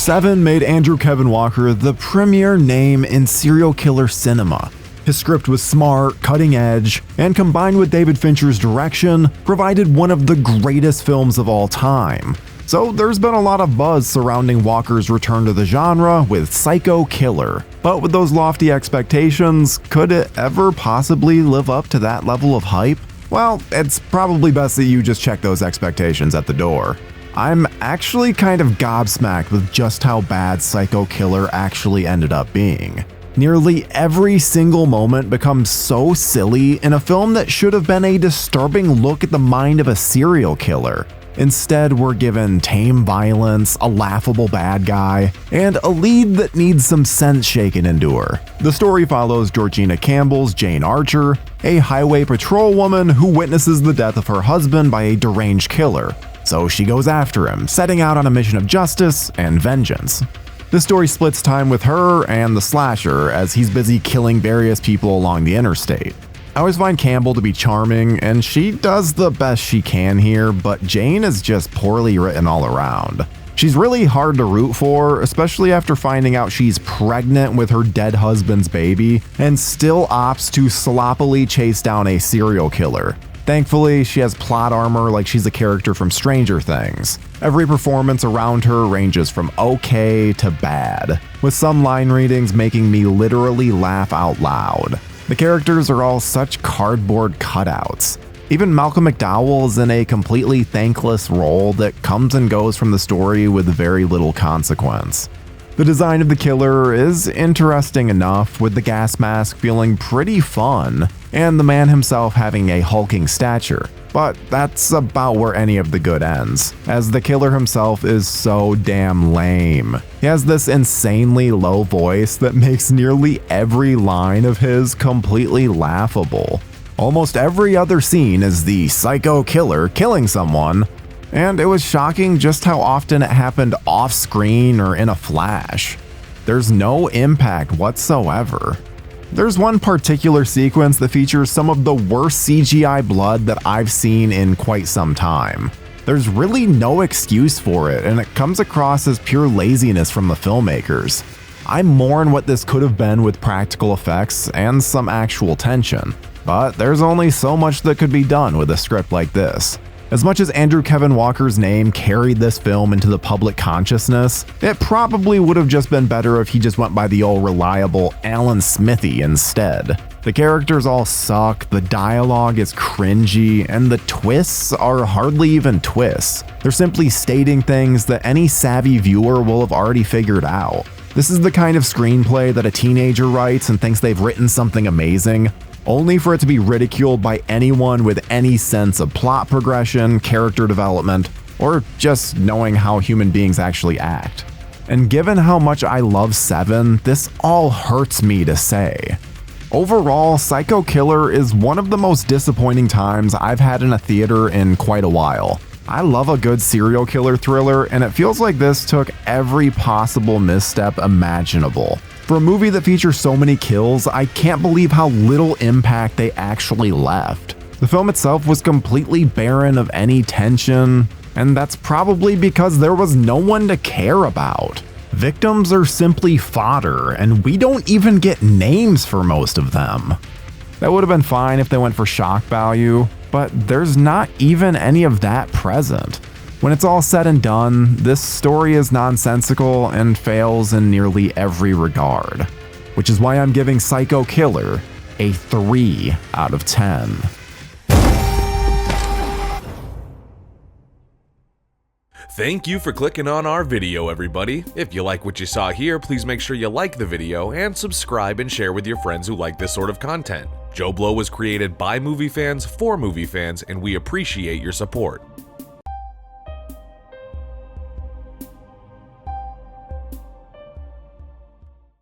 Seven made Andrew Kevin Walker the premier name in serial killer cinema. His script was smart, cutting edge, and combined with David Fincher's direction, provided one of the greatest films of all time. So there's been a lot of buzz surrounding Walker's return to the genre with Psycho Killer. But with those lofty expectations, could it ever possibly live up to that level of hype? Well, it's probably best that you just check those expectations at the door. I'm actually kind of gobsmacked with just how bad Psycho Killer actually ended up being. Nearly every single moment becomes so silly in a film that should have been a disturbing look at the mind of a serial killer. Instead, we're given tame violence, a laughable bad guy, and a lead that needs some sense shaken into her. The story follows Georgina Campbell's Jane Archer, a highway patrol woman who witnesses the death of her husband by a deranged killer. So she goes after him, setting out on a mission of justice and vengeance. The story splits time with her and the slasher as he's busy killing various people along the interstate. I always find Campbell to be charming, and she does the best she can here, but Jane is just poorly written all around. She's really hard to root for, especially after finding out she's pregnant with her dead husband's baby, and still opts to sloppily chase down a serial killer. Thankfully, she has plot armor like she's a character from Stranger Things. Every performance around her ranges from okay to bad, with some line readings making me literally laugh out loud. The characters are all such cardboard cutouts. Even Malcolm McDowell is in a completely thankless role that comes and goes from the story with very little consequence. The design of the killer is interesting enough, with the gas mask feeling pretty fun, and the man himself having a hulking stature. But that's about where any of the good ends, as the killer himself is so damn lame. He has this insanely low voice that makes nearly every line of his completely laughable. Almost every other scene is the psycho killer killing someone, and it was shocking just how often it happened off-screen or in a flash. There's no impact whatsoever. There's one particular sequence that features some of the worst CGI blood that I've seen in quite some time. There's really no excuse for it, and it comes across as pure laziness from the filmmakers. I mourn what this could have been with practical effects and some actual tension, but there's only so much that could be done with a script like this. As much as Andrew Kevin Walker's name carried this film into the public consciousness, it probably would have just been better if he just went by the old reliable Alan Smithy instead. The characters all suck, the dialogue is cringy, and the twists are hardly even twists. They're simply stating things that any savvy viewer will have already figured out. This is the kind of screenplay that a teenager writes and thinks they've written something amazing, only for it to be ridiculed by anyone with any sense of plot progression, character development, or just knowing how human beings actually act. And given how much I love Seven, this all hurts me to say. Overall, Psycho Killer is one of the most disappointing times I've had in a theater in quite a while. I love a good serial killer thriller, and it feels like this took every possible misstep imaginable. For a movie that features so many kills, I can't believe how little impact they actually left. The film itself was completely barren of any tension, and that's probably because there was no one to care about. Victims are simply fodder, and we don't even get names for most of them. That would have been fine if they went for shock value, but there's not even any of that present. When it's all said and done, this story is nonsensical and fails in nearly every regard, which is why I'm giving Psycho Killer a 3 out of 10. Thank you for clicking on our video, everybody. If you like what you saw here, please make sure you like the video and subscribe and share with your friends who like this sort of content. JoBlo was created by movie fans for movie fans, and we appreciate your support.